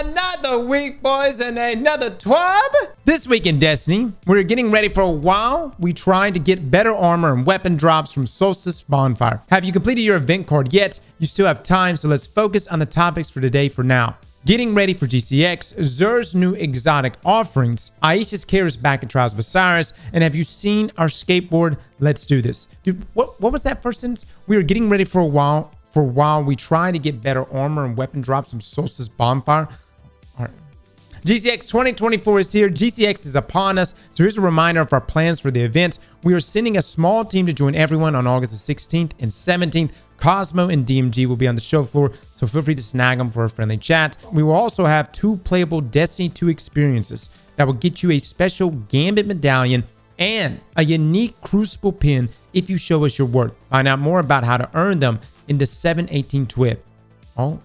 Another week, boys, and another TWAB. This week in Destiny, we're getting ready for a while. We tried to get better armor and weapon drops from Solstice Bonfire. Have you completed your event card yet? You still have time, so let's focus on the topics for today for now. Getting ready for GCX, Xur's new exotic offerings, Aisha's care is back at Trials of Osiris, and have you seen our skateboard? Let's do this. Dude, what was that first sentence? We are getting ready for a while. We try to get better armor and weapon drops from Solstice Bonfire. All right. GCX 2024 is here. GCX is upon us. So here's a reminder of our plans for the event. We are sending a small team to join everyone on August the 16th and 17th. Cosmo and DMG will be on the show floor, so feel free to snag them for a friendly chat. We will also have 2 playable Destiny 2 experiences that will get you a special Gambit medallion and a unique Crucible pin if you show us your worth. Find out more about how to earn them in the 718 TWID. Oh,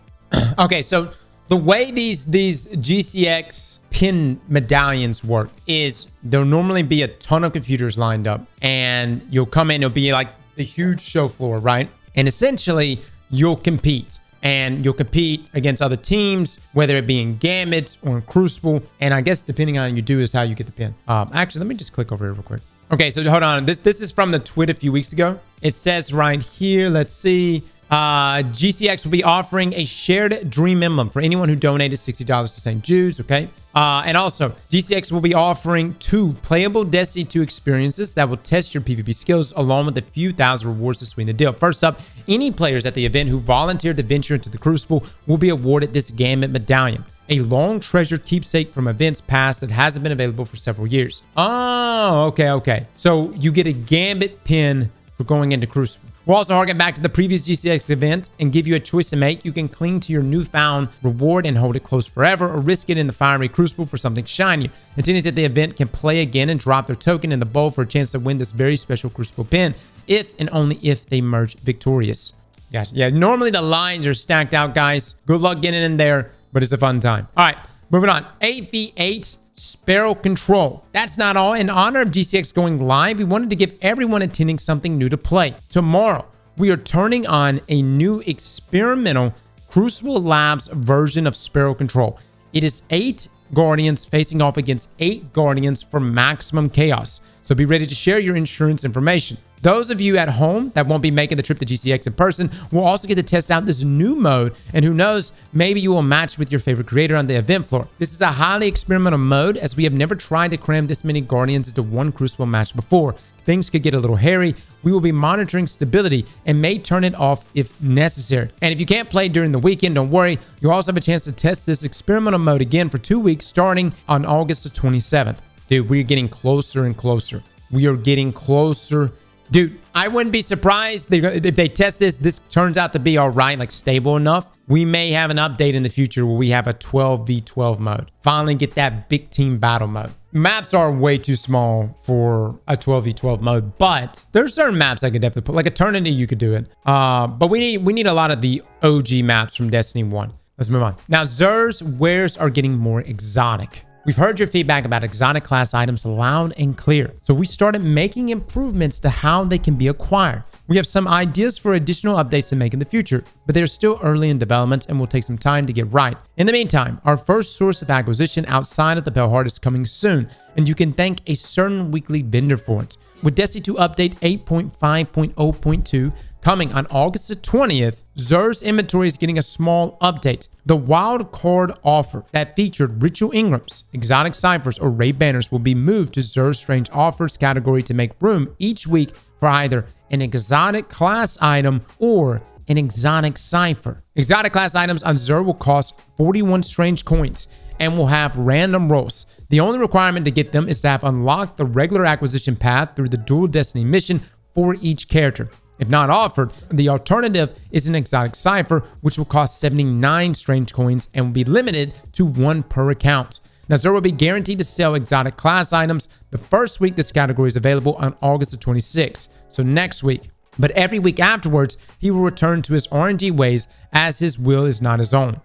okay. So the way these GCX pin medallions work is there'll normally be a ton of computers lined up, and you'll come in. It'll be like the huge show floor, right? And essentially, you'll compete. And you'll compete against other teams, whether it be in Gambit or in Crucible. And I guess depending on what you do is how you get the pin. Actually, let me just click over here real quick. Okay, so hold on. This is from the TWID a few weeks ago. It says right here, let's see. GCX will be offering a shared dream emblem for anyone who donated $60 to St. Jude's, okay? And also, GCX will be offering 2 playable Destiny 2 experiences that will test your PvP skills along with a few thousand rewards to sweeten the deal. First up, any players at the event who volunteered to venture into the Crucible will be awarded this Gambit medallion, a long treasured keepsake from events past that hasn't been available for several years. Oh, okay. So you get a Gambit pin for going into Crucible. We'll also harken back to the previous GCX event and give you a choice to make. You can cling to your newfound reward and hold it close forever, or risk it in the fiery Crucible for something shinier. Attendees at the event can play again and drop their token in the bowl for a chance to win this very special Crucible pin, if and only if they merge victorious. Gotcha. Yeah, normally the lines are stacked out, guys. Good luck getting in there, but it's a fun time. All right, moving on. 8v8 Sparrow Control. That's not all. In honor of GCX going live, we wanted to give everyone attending something new to play. Tomorrow, we are turning on a new experimental Crucible Labs version of Sparrow Control. It is 8 Guardians facing off against 8 Guardians for maximum chaos. So be ready to share your insurance information. Those of you at home that won't be making the trip to GCX in person will also get to test out this new mode, and who knows, maybe you will match with your favorite creator on the event floor. This is a highly experimental mode, as we have never tried to cram this many Guardians into one Crucible match before. Things could get a little hairy. We will be monitoring stability and may turn it off if necessary. And if you can't play during the weekend, don't worry. You'll also have a chance to test this experimental mode again for 2 weeks starting on August the 27th. Dude, we're getting closer and closer. We are getting closer. Dude, I wouldn't be surprised if they test this turns out to be all right, like stable enough. We may have an update in the future where we have a 12v12 mode. Finally get that big team battle mode. Maps are way too small for a 12v12 mode, but there's certain maps I could definitely put, like Eternity, you could do it. But we need a lot of the OG maps from Destiny 1. Let's move on. Now, Xur's wares are getting more exotic. We've heard your feedback about exotic class items loud and clear, so we started making improvements to how they can be acquired. We have some ideas for additional updates to make in the future, but they're still early in development and will take some time to get right. In the meantime, our first source of acquisition outside of the Pale Heart is coming soon, and you can thank a certain weekly vendor for it. With Destiny 2 Update 8.5.0.2 coming on August the 20th, Xur's inventory is getting a small update. The wild card offer that featured ritual engrams, exotic ciphers, or raid banners will be moved to Xur's strange offers category to make room each week for either an exotic class item or an exotic cipher. Exotic class items on Xur will cost 41 strange coins and will have random rolls. The only requirement to get them is to have unlocked the regular acquisition path through the dual Destiny mission for each character. If not offered, the alternative is an exotic cipher, which will cost 79 strange coins and will be limited to 1 per account. Now, Xur will be guaranteed to sell exotic class items the first week this category is available on August the 26th, so next week. But every week afterwards, he will return to his RNG ways, as his will is not his own.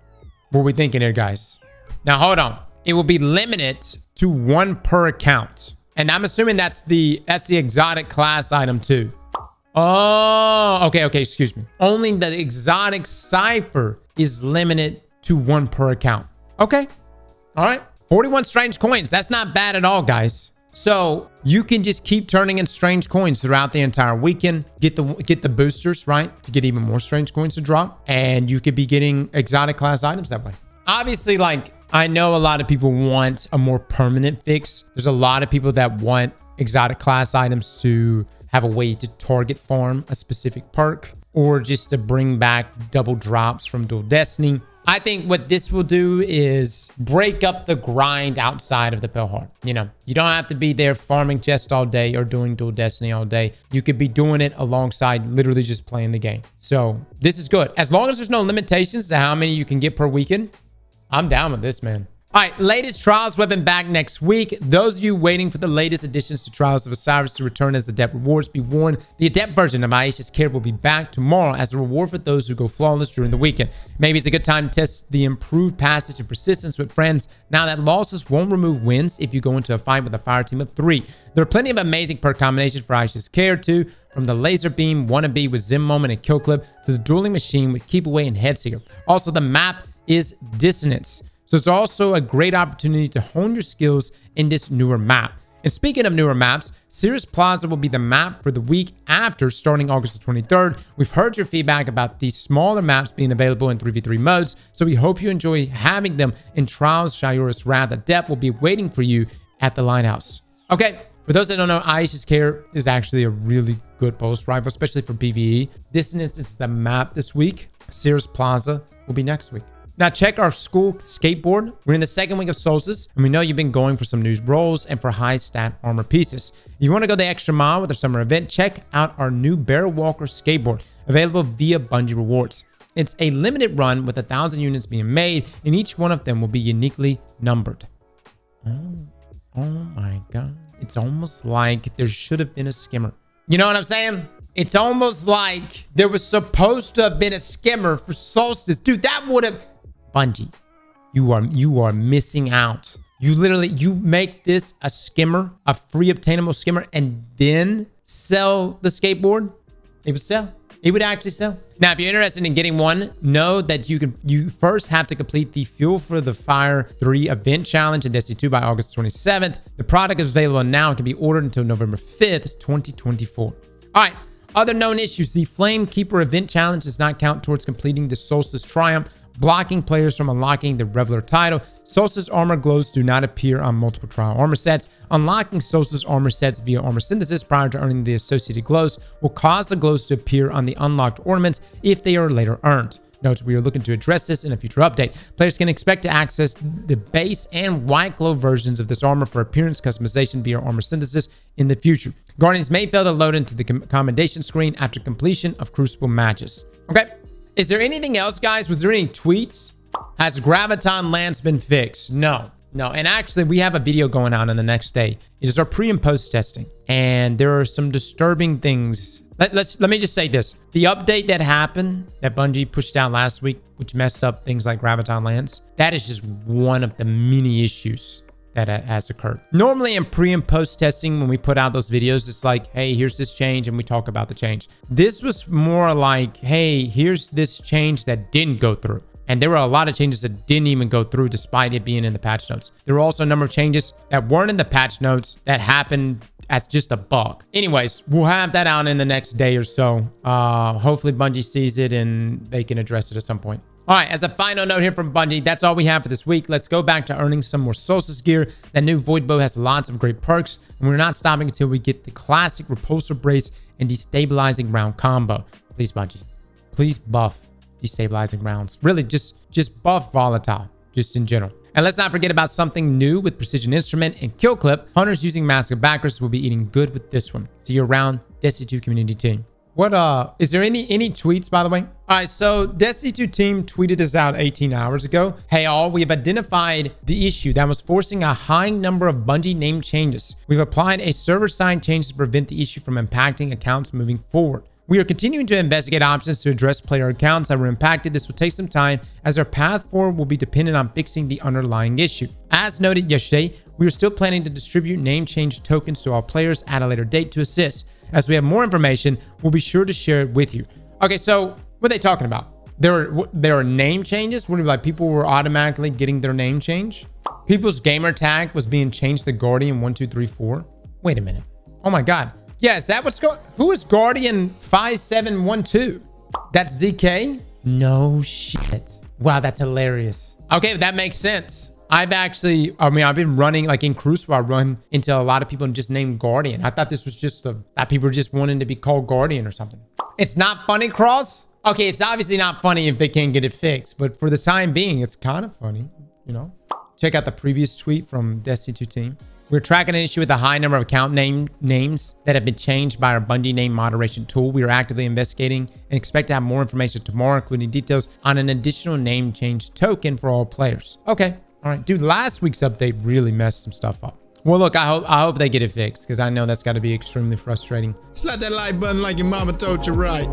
What are we thinking here, guys? Now, hold on. It will be limited to 1 per account. And I'm assuming that's the exotic class item too. Oh, okay, excuse me. Only the exotic cipher is limited to 1 per account. Okay. All right. 41 strange coins. That's not bad at all, guys. So you can just keep turning in strange coins throughout the entire weekend. Get the boosters, right? To get even more strange coins to drop. And you could be getting exotic class items that way. Obviously, like, I know a lot of people want a more permanent fix. There's a lot of people that want exotic class items to have a way to target farm a specific perk, or just to bring back double drops from Dual Destiny. I think what this will do is break up the grind outside of the Pilhard. You know, you don't have to be there farming chest all day or doing Dual Destiny all day. You could be doing it alongside literally just playing the game. So this is good. As long as there's no limitations to how many you can get per weekend, I'm down with this, man. All right, latest Trials weapon back next week. Those of you waiting for the latest additions to Trials of Osiris to return as Adept rewards, be warned, the Adept version of Aisha's Care will be back tomorrow as a reward for those who go flawless during the weekend. Maybe it's a good time to test the improved passage and persistence with friends now that losses won't remove wins if you go into a fight with a fire team of 3. There are plenty of amazing perk combinations for Aisha's Care too, from the Laser Beam, Wannabe with Zim Moment and Kill Clip, to the Dueling Machine with Keep Away and Headseeker. Also, the map is Dissonance. So it's also a great opportunity to hone your skills in this newer map. And speaking of newer maps, Cirrus Plaza will be the map for the week after, starting August the 23rd. We've heard your feedback about these smaller maps being available in 3v3 modes, so we hope you enjoy having them in Trials. Shiorus Wrath Adept will be waiting for you at the Lighthouse. Okay, for those that don't know, Aisha's Care is actually a really good post rifle, especially for PvE. Dissonance is the map this week. Cirrus Plaza will be next week. Now check our school skateboard. We're in the second week of Solstice, and we know you've been going for some new rolls and for high stat armor pieces. If you want to go the extra mile with our summer event, check out our new Barrel Walker skateboard, available via Bungie rewards. It's a limited run with 1,000 units being made, and each one of them will be uniquely numbered. Oh my God. It's almost like there should have been a skimmer. You know what I'm saying? It's almost like there was supposed to have been a skimmer for Solstice. Dude, that would have... Bungie, you are missing out. You make this a skimmer, a free obtainable skimmer, and then sell the skateboard. It would sell. It would actually sell. Now, if you're interested in getting one, know that you first have to complete the Fuel for the Fire 3 event challenge in Destiny 2 by August 27th. The product is available now and can be ordered until November 5th, 2024. All right. Other known issues. The Flame Keeper event challenge does not count towards completing the Solstice Triumph, blocking players from unlocking the Reveler title. Solstice armor glows do not appear on multiple trial armor sets. Unlocking Solstice armor sets via armor synthesis prior to earning the associated glows will cause the glows to appear on the unlocked ornaments if they are later earned. Note, we are looking to address this in a future update. Players can expect to access the base and white glow versions of this armor for appearance customization via armor synthesis in the future. Guardians may fail to load into the commendation screen after completion of Crucible matches. Okay. Is there anything else, guys? Was there any tweets? Has Graviton Lance been fixed? No. And actually, we have a video going out on the next day. It is our pre and post testing. And there are some disturbing things. Let me just say this. The update that happened, that Bungie pushed out last week, which messed up things like Graviton Lance, that is just one of the many issues that has occurred. Normally in pre and post testing, when we put out those videos, it's like, hey, here's this change, and we talk about the change. This was more like, hey, here's this change that didn't go through. And there were a lot of changes that didn't even go through despite it being in the patch notes. There were also a number of changes that weren't in the patch notes that happened as just a bug. Anyways, we'll have that out in the next day or so. Hopefully Bungie sees it and they can address it at some point. All right, as a final note here from Bungie, that's all we have for this week. Let's go back to earning some more Solstice gear. That new Void Bow has lots of great perks, and we're not stopping until we get the classic Repulsor Brace and Destabilizing Round combo. Please, Bungie, please buff Destabilizing Rounds. Really, just buff Volatile, just in general. And let's not forget about something new with Precision Instrument and Kill Clip. Hunters using Mask of Backers will be eating good with this one. See you around, Destiny 2 community team. What, is there any tweets, by the way? All right, so Destiny 2 team tweeted this out 18 hours ago. Hey all, we've identified the issue that was forcing a high number of Bungie name changes. We've applied a server-side change to prevent the issue from impacting accounts moving forward. We are continuing to investigate options to address player accounts that were impacted. This will take some time as our path forward will be dependent on fixing the underlying issue. As noted yesterday, we are still planning to distribute name change tokens to all players at a later date to assist. As we have more information, we'll be sure to share it with you. Okay, so what are they talking about? there are name changes where like people were automatically getting their name changed. People's gamer tag was being changed to Guardian 1234. Wait a minute. Oh my God. Yeah, is that what's going? Who is Guardian 5712? That's ZK? No shit. Wow, that's hilarious. Okay, that makes sense. I've been running like in Crucible. I run into a lot of people and just named Guardian. I thought this was just that people were just wanting to be called Guardian or something. It's not funny, Cross. Okay, it's obviously not funny if they can't get it fixed, but for the time being, it's kind of funny, you know? Check out the previous tweet from Destiny 2 team. We're tracking an issue with a high number of account names that have been changed by our Bungie name moderation tool. We are actively investigating and expect to have more information tomorrow, including details on an additional name change token for all players. Okay. All right, dude, last week's update really messed some stuff up. Well, look, I hope they get it fixed because I know that's got to be extremely frustrating. Slap that like button like your mama told you right.